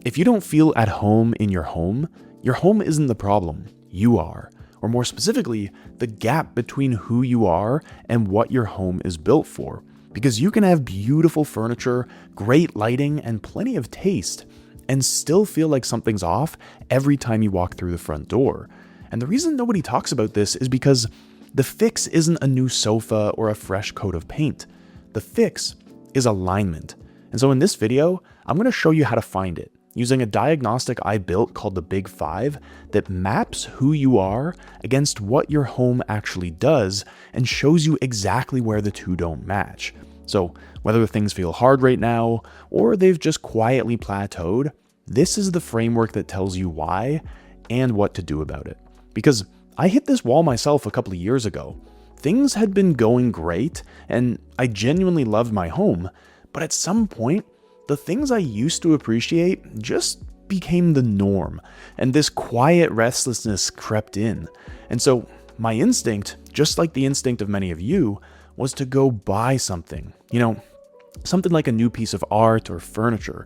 if you don't feel at home in your home isn't the problem, you are. Or more specifically, the gap between who you are and what your home is built for. Because you can have beautiful furniture, great lighting, and plenty of taste, and still feel like something's off every time you walk through the front door. And the reason nobody talks about this is because the fix isn't a new sofa or a fresh coat of paint. The fix is alignment. And so in this video, I'm going to show you how to find it using a diagnostic I built called the Big Five that maps who you are against what your home actually does and shows you exactly where the two don't match. So whether things feel hard right now or they've just quietly plateaued, this is the framework that tells you why and what to do about it. Because I hit this wall myself a couple of years ago. Things had been going great and I genuinely loved my home, but at some point, the things I used to appreciate just became the norm, and this quiet restlessness crept in. And so my instinct, just like the instinct of many of you, was to go buy something, something like a new piece of art or furniture.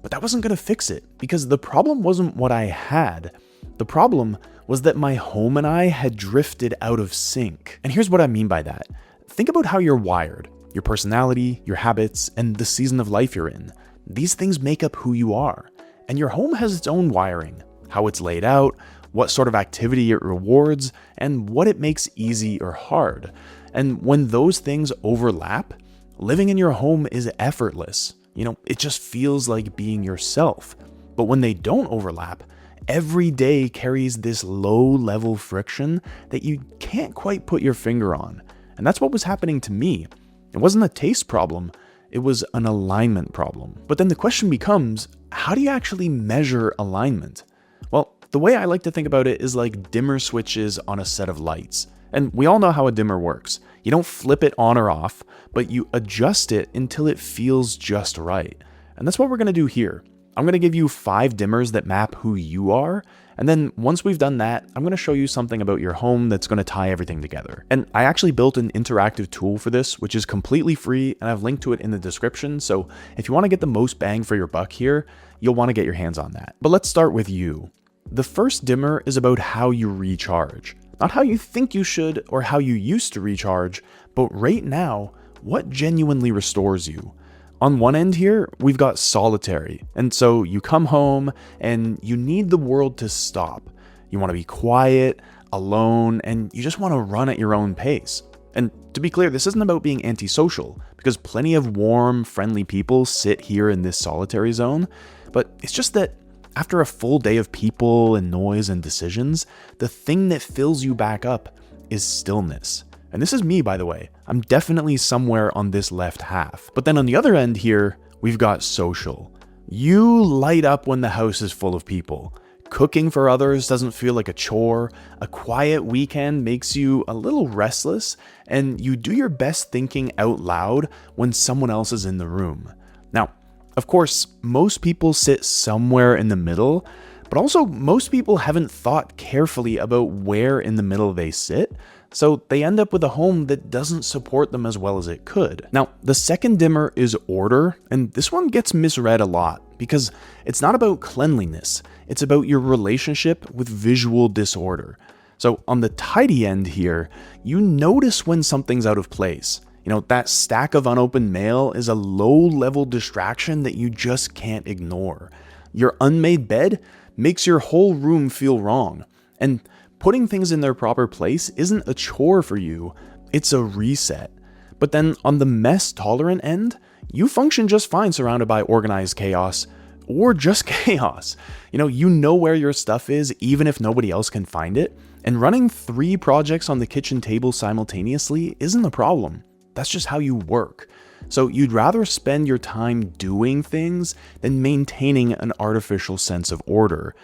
But that wasn't going to fix it, because the problem wasn't what I had. The problem was that my home and I had drifted out of sync. And here's what I mean by that. Think about how you're wired. Your personality, your habits, and the season of life you're in. These things make up who you are. And your home has its own wiring, how it's laid out, what sort of activity it rewards, and what it makes easy or hard. And when those things overlap, living in your home is effortless. It just feels like being yourself. But when they don't overlap, every day carries this low-level friction that you can't quite put your finger on. And that's what was happening to me. It wasn't a taste problem, it was an alignment problem. But then the question becomes, how do you actually measure alignment? Well, the way I like to think about it is like dimmer switches on a set of lights. And we all know how a dimmer works. You don't flip it on or off, but you adjust it until it feels just right. And that's what we're going to do here. I'm going to give you 5 dimmers that map who you are, and then once we've done that, I'm going to show you something about your home that's going to tie everything together. And I actually built an interactive tool for this, which is completely free, and I've linked to it in the description, so if you want to get the most bang for your buck here, you'll want to get your hands on that. But let's start with you. The first dimmer is about how you recharge. Not how you think you should or how you used to recharge, but right now, what genuinely restores you. On one end here, we've got solitary. And so you come home and you need the world to stop. You want to be quiet, alone, and you just want to run at your own pace. And to be clear, this isn't about being antisocial, because plenty of warm, friendly people sit here in this solitary zone. But it's just that after a full day of people and noise and decisions, the thing that fills you back up is stillness. And this is me, by the way. I'm definitely somewhere on this left half. But then on the other end here, we've got social. You light up when the house is full of people. Cooking for others doesn't feel like a chore. A quiet weekend makes you a little restless, and you do your best thinking out loud when someone else is in the room. Now, of course, most people sit somewhere in the middle, but also most people haven't thought carefully about where in the middle they sit. So they end up with a home that doesn't support them as well as it could. Now, the second dimmer is order, and this one gets misread a lot because it's not about cleanliness, it's about your relationship with visual disorder. So on the tidy end here, you notice when something's out of place. That stack of unopened mail is a low-level distraction that you just can't ignore. Your unmade bed makes your whole room feel wrong, and putting things in their proper place isn't a chore for you, it's a reset. But then on the mess-tolerant end, you function just fine surrounded by organized chaos, or just chaos. You know where your stuff is even if nobody else can find it, and running 3 projects on the kitchen table simultaneously isn't a problem. That's just how you work. So you'd rather spend your time doing things than maintaining an artificial sense of order.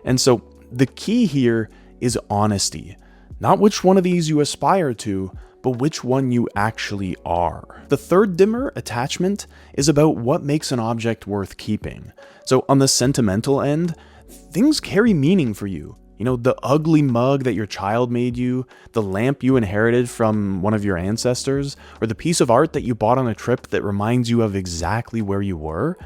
And so the key here is honesty. Not which one of these you aspire to, but which one you actually are. The third dimmer, attachment, is about what makes an object worth keeping. So on the sentimental end, things carry meaning for you. The ugly mug that your child made you, the lamp you inherited from one of your ancestors, or the piece of art that you bought on a trip that reminds you of exactly where you were.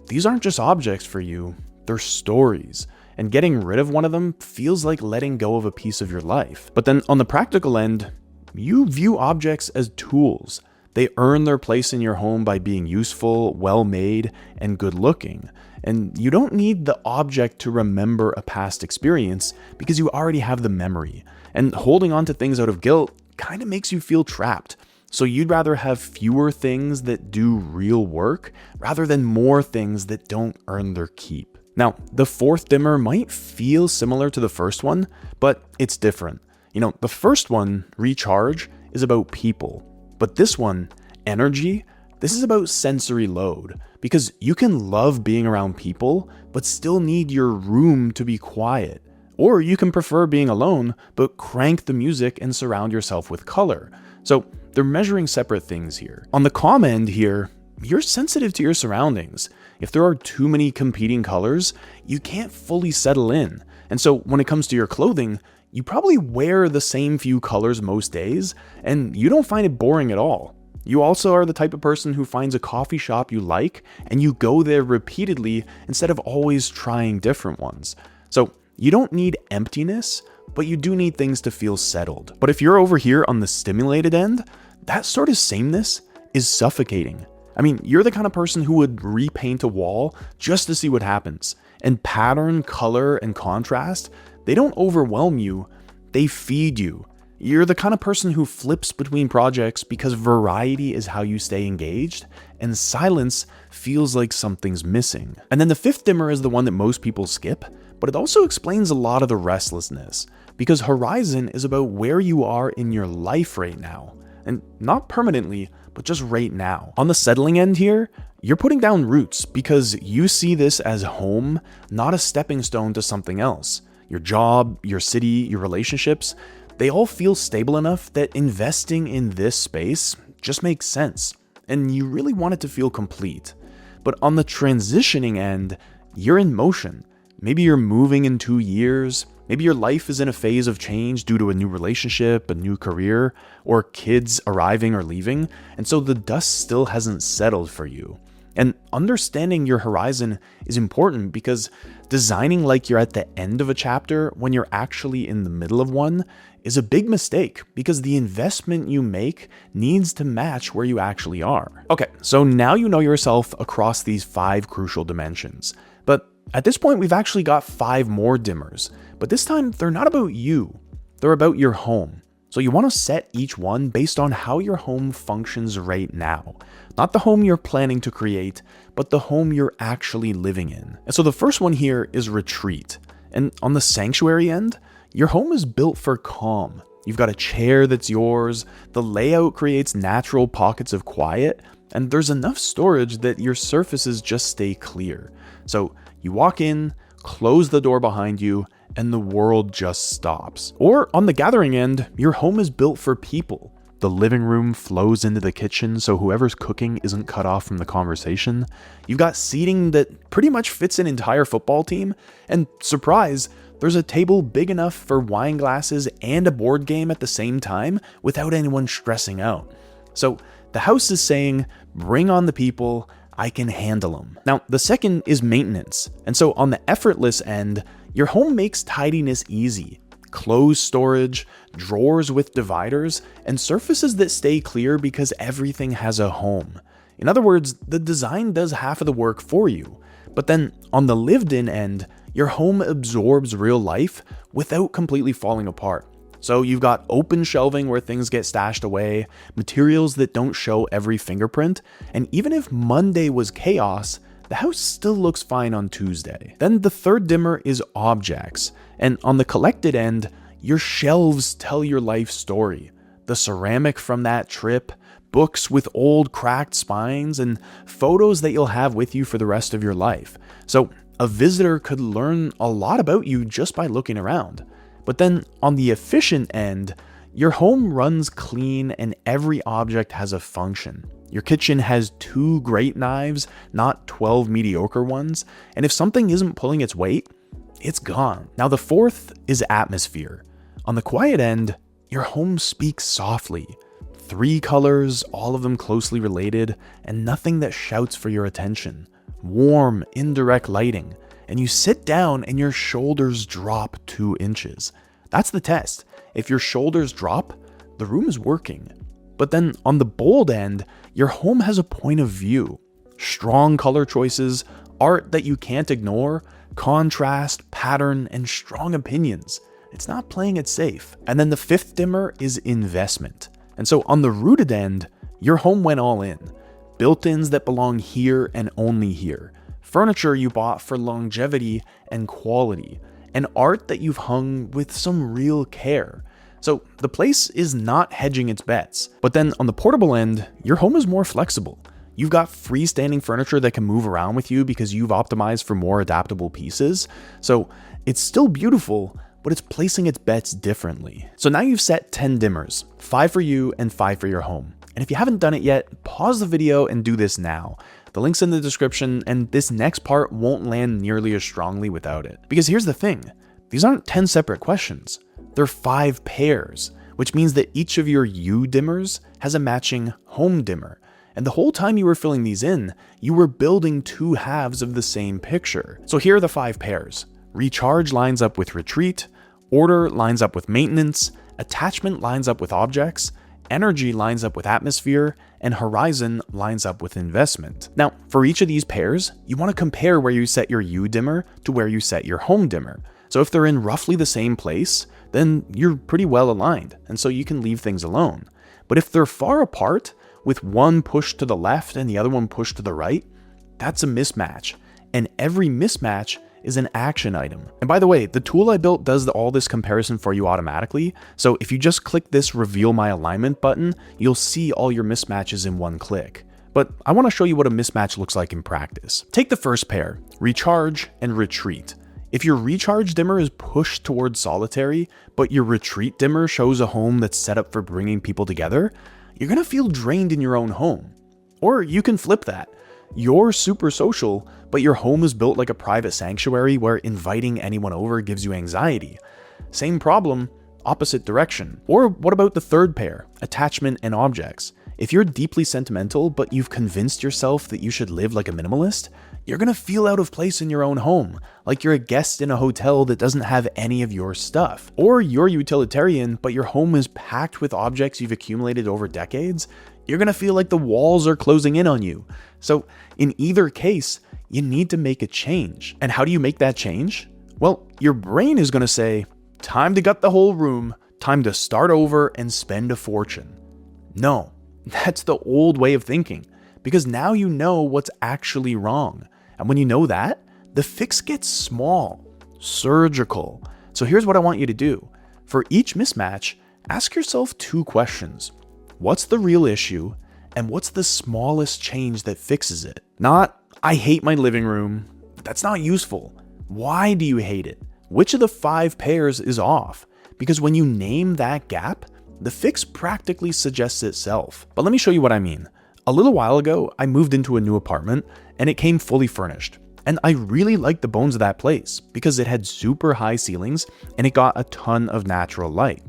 These aren't just objects for you, they're stories. And getting rid of one of them feels like letting go of a piece of your life. But then on the practical end, you view objects as tools. They earn their place in your home by being useful, well-made, and good-looking. And you don't need the object to remember a past experience because you already have the memory. And holding on to things out of guilt kind of makes you feel trapped. So you'd rather have fewer things that do real work rather than more things that don't earn their keep. Now, the fourth dimmer might feel similar to the first one, but it's different. The first one, recharge, is about people. But this one, energy, this is about sensory load, because you can love being around people, but still need your room to be quiet. Or you can prefer being alone, but crank the music and surround yourself with color. So they're measuring separate things here. On the calm end here, you're sensitive to your surroundings. If there are too many competing colors, you can't fully settle in. And so when it comes to your clothing, you probably wear the same few colors most days, and you don't find it boring at all. You also are the type of person who finds a coffee shop you like, and you go there repeatedly instead of always trying different ones. So you don't need emptiness, but you do need things to feel settled. But if you're over here on the stimulated end, that sort of sameness is suffocating. I mean, you're the kind of person who would repaint a wall just to see what happens. And pattern, color, and contrast, they don't overwhelm you, they feed you. You're the kind of person who flips between projects because variety is how you stay engaged, and silence feels like something's missing. And then the fifth dimmer is the one that most people skip, but it also explains a lot of the restlessness, because horizon is about where you are in your life right now, and not permanently, but just right now. On the settling end here, you're putting down roots because you see this as home, not a stepping stone to something else. Your job, your city, your relationships, they all feel stable enough that investing in this space just makes sense, and you really want it to feel complete. But on the transitioning end, you're in motion. Maybe you're moving in 2 years, maybe your life is in a phase of change due to a new relationship, a new career, or kids arriving or leaving, and so the dust still hasn't settled for you. And understanding your horizon is important because designing like you're at the end of a chapter when you're actually in the middle of one is a big mistake because the investment you make needs to match where you actually are. Okay, so now you know yourself across these 5 crucial dimensions. But at this point, we've actually got 5 more dimmers. But this time, they're not about you. They're about your home. So you want to set each one based on how your home functions right now. Not the home you're planning to create, but the home you're actually living in. And so the first one here is retreat. And on the sanctuary end, your home is built for calm. You've got a chair that's yours, the layout creates natural pockets of quiet, and there's enough storage that your surfaces just stay clear. So you walk in, close the door behind you, and the world just stops. Or on the gathering end, your home is built for people. The living room flows into the kitchen, so whoever's cooking isn't cut off from the conversation. You've got seating that pretty much fits an entire football team, and surprise, there's a table big enough for wine glasses and a board game at the same time without anyone stressing out. So the house is saying, bring on the people, I can handle them. Now, the second is maintenance. And so on the effortless end, your home makes tidiness easy. Closed storage, drawers with dividers, and surfaces that stay clear because everything has a home. In other words, the design does half of the work for you. But then on the lived-in end, your home absorbs real life without completely falling apart. So you've got open shelving where things get stashed away, materials that don't show every fingerprint, and even if Monday was chaos, the house still looks fine on Tuesday. Then the third dimmer is objects, and on the collected end, your shelves tell your life story. The ceramic from that trip, books with old cracked spines, and photos that you'll have with you for the rest of your life. So a visitor could learn a lot about you just by looking around. But then on the efficient end, your home runs clean and every object has a function. Your kitchen has 2 great knives, not 12 mediocre ones, and if something isn't pulling its weight, it's gone. Now the fourth is atmosphere. On the quiet end, your home speaks softly. 3 colors, all of them closely related, and nothing that shouts for your attention. Warm, indirect lighting. and you sit down and your shoulders drop 2 inches. That's the test. If your shoulders drop, the room is working. But then on the bold end, your home has a point of view. Strong color choices, art that you can't ignore, contrast, pattern, and strong opinions. It's not playing it safe. And then the 5th dimmer is investment. And so on the rooted end, your home went all in. Built-ins that belong here and only here. Furniture you bought for longevity and quality. And art that you've hung with some real care. So the place is not hedging its bets. But then on the portable end, your home is more flexible. You've got freestanding furniture that can move around with you because you've optimized for more adaptable pieces. So it's still beautiful, but it's placing its bets differently. So now you've set 10 dimmers, 5 for you and 5 for your home. And if you haven't done it yet, pause the video and do this now. The link's in the description, and this next part won't land nearly as strongly without it. Because here's the thing, these aren't 10 separate questions. They're 5 pairs, which means that each of your you dimmers has a matching home dimmer. And the whole time you were filling these in, you were building 2 halves of the same picture. So here are the 5 pairs. Recharge lines up with retreat, order lines up with maintenance, attachment lines up with objects, energy lines up with atmosphere, and horizon lines up with investment. Now, for each of these pairs, you want to compare where you set your you dimmer to where you set your home dimmer. So if they're in roughly the same place, then you're pretty well aligned, and so you can leave things alone. But if they're far apart, with one pushed to the left and the other one pushed to the right, that's a mismatch. And every mismatch is an action item. And by the way, the tool I built does all this comparison for you automatically. So if you just click this reveal my alignment button, you'll see all your mismatches in one click. But I want to show you what a mismatch looks like in practice. Take the first pair, recharge and retreat. If your recharge dimmer is pushed towards solitary, but your retreat dimmer shows a home that's set up for bringing people together, you're gonna feel drained in your own home. Or you can flip that. You're super social, but your home is built like a private sanctuary where inviting anyone over gives you anxiety. Same problem, opposite direction. Or what about the third pair, attachment and objects? If you're deeply sentimental, but you've convinced yourself that you should live like a minimalist, you're gonna feel out of place in your own home, like you're a guest in a hotel that doesn't have any of your stuff. Or you're utilitarian, but your home is packed with objects you've accumulated over decades, you're gonna feel like the walls are closing in on you. So in either case, you need to make a change. And how do you make that change? Well, your brain is gonna say, time to gut the whole room, time to start over and spend a fortune. No, that's the old way of thinking, because now you know what's actually wrong. And when you know that, the fix gets small, surgical. So here's what I want you to do. For each mismatch, ask yourself 2 questions. What's the real issue? And what's the smallest change that fixes it? Not, I hate my living room. That's not useful. Why do you hate it? Which of the 5 pairs is off? Because when you name that gap, the fix practically suggests itself. But let me show you what I mean. A little while ago, I moved into a new apartment and it came fully furnished. And I really liked the bones of that place because it had super high ceilings and it got a ton of natural light.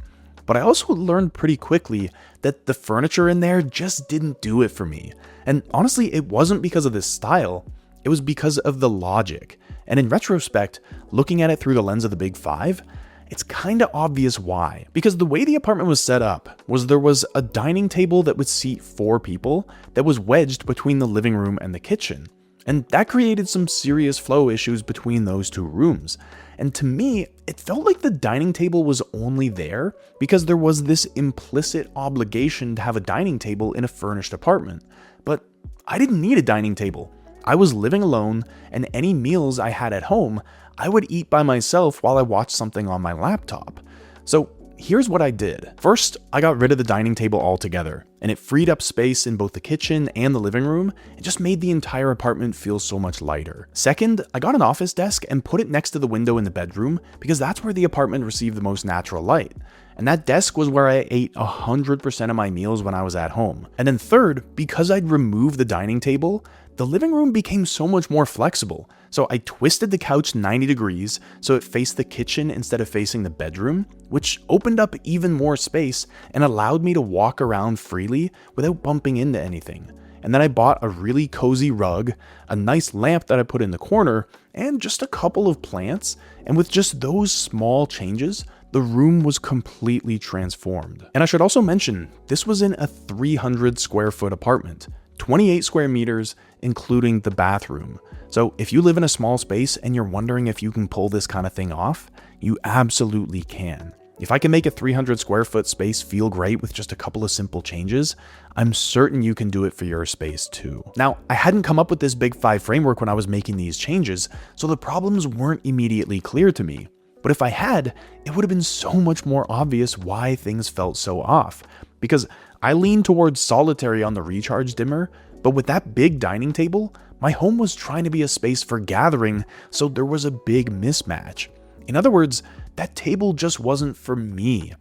But I also learned pretty quickly that the furniture in there just didn't do it for me. And honestly, it wasn't because of the style, it was because of the logic. And in retrospect, looking at it through the lens of the Big 5, it's kinda obvious why. Because the way the apartment was set up was there was a dining table that would seat 4 people that was wedged between the living room and the kitchen. And that created some serious flow issues between those 2 rooms. And to me, it felt like the dining table was only there because there was this implicit obligation to have a dining table in a furnished apartment. But I didn't need a dining table. I was living alone, and any meals I had at home, I would eat by myself while I watched something on my laptop. So here's what I did. First, I got rid of the dining table altogether, and it freed up space in both the kitchen and the living room. It just made the entire apartment feel so much lighter. Second, I got an office desk and put it next to the window in the bedroom because that's where the apartment received the most natural light. And that desk was where I ate 100% of my meals when I was at home. And then third, because I'd removed the dining table, the living room became so much more flexible. So I twisted the couch 90 degrees so it faced the kitchen instead of facing the bedroom, which opened up even more space and allowed me to walk around freely without bumping into anything. And then I bought a really cozy rug, a nice lamp that I put in the corner, and just a couple of plants. And with just those small changes, the room was completely transformed. And I should also mention, this was in a 300 square foot apartment, 28 square meters, including the bathroom. So if you live in a small space and you're wondering if you can pull this kind of thing off, you absolutely can. If I can make a 300 square foot space feel great with just a couple of simple changes, I'm certain you can do it for your space too. Now, I hadn't come up with this Big 5 framework when I was making these changes, so the problems weren't immediately clear to me. But if I had, it would have been so much more obvious why things felt so off. Because I leaned towards solitary on the recharge dimmer, but with that big dining table, my home was trying to be a space for gathering, so there was a big mismatch. In other words, that table just wasn't for me.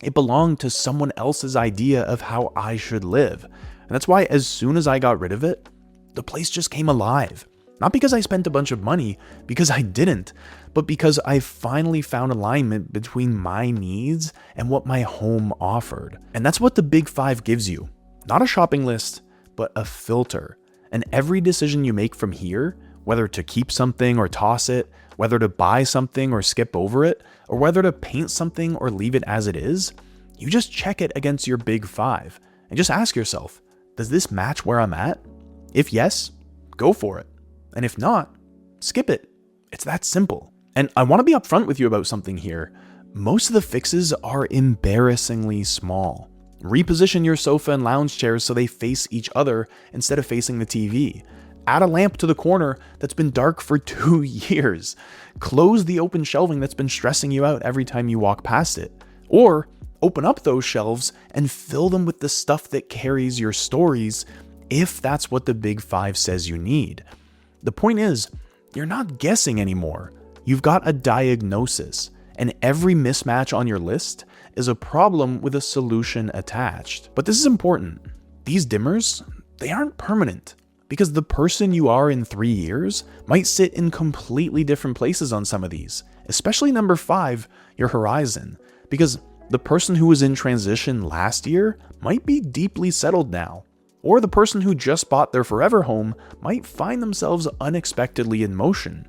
It belonged to someone else's idea of how I should live. And that's why as soon as I got rid of it, the place just came alive. Not because I spent a bunch of money, because I didn't, but because I finally found alignment between my needs and what my home offered. And that's what the Big 5 gives you. Not a shopping list, but a filter. And every decision you make from here, whether to keep something or toss it, whether to buy something or skip over it, or whether to paint something or leave it as it is, you just check it against your Big 5 and just ask yourself, does this match where I'm at? If yes, go for it. And if not, skip it. It's that simple. And I want to be upfront with you about something here. Most of the fixes are embarrassingly small. Reposition your sofa and lounge chairs so they face each other instead of facing the TV. Add a lamp to the corner that's been dark for 2 years. Close the open shelving that's been stressing you out every time you walk past it. Or open up those shelves and fill them with the stuff that carries your stories, if that's what the Big 5 says you need. The point is, you're not guessing anymore. You've got a diagnosis, and every mismatch on your list is a problem with a solution attached. But this is important. These dimmers, they aren't permanent, because the person you are in 3 years might sit in completely different places on some of these, especially number 5, your horizon, because the person who was in transition last year might be deeply settled now. Or the person who just bought their forever home might find themselves unexpectedly in motion.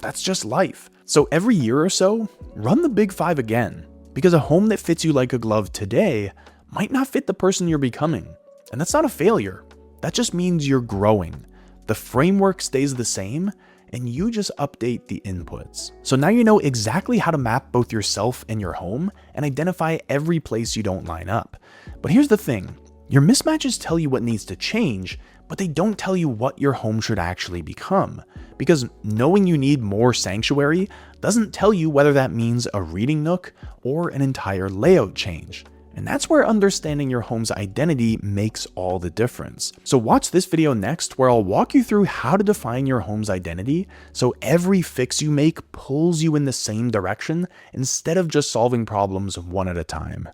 That's just life. So every year or so, run the Big 5 again, because a home that fits you like a glove today might not fit the person you're becoming. And that's not a failure. That just means you're growing. The framework stays the same, and you just update the inputs. So now you know exactly how to map both yourself and your home and identify every place you don't line up. But here's the thing. Your mismatches tell you what needs to change, but they don't tell you what your home should actually become. Because knowing you need more sanctuary doesn't tell you whether that means a reading nook or an entire layout change. And that's where understanding your home's identity makes all the difference. So watch this video next, where I'll walk you through how to define your home's identity so every fix you make pulls you in the same direction instead of just solving problems one at a time.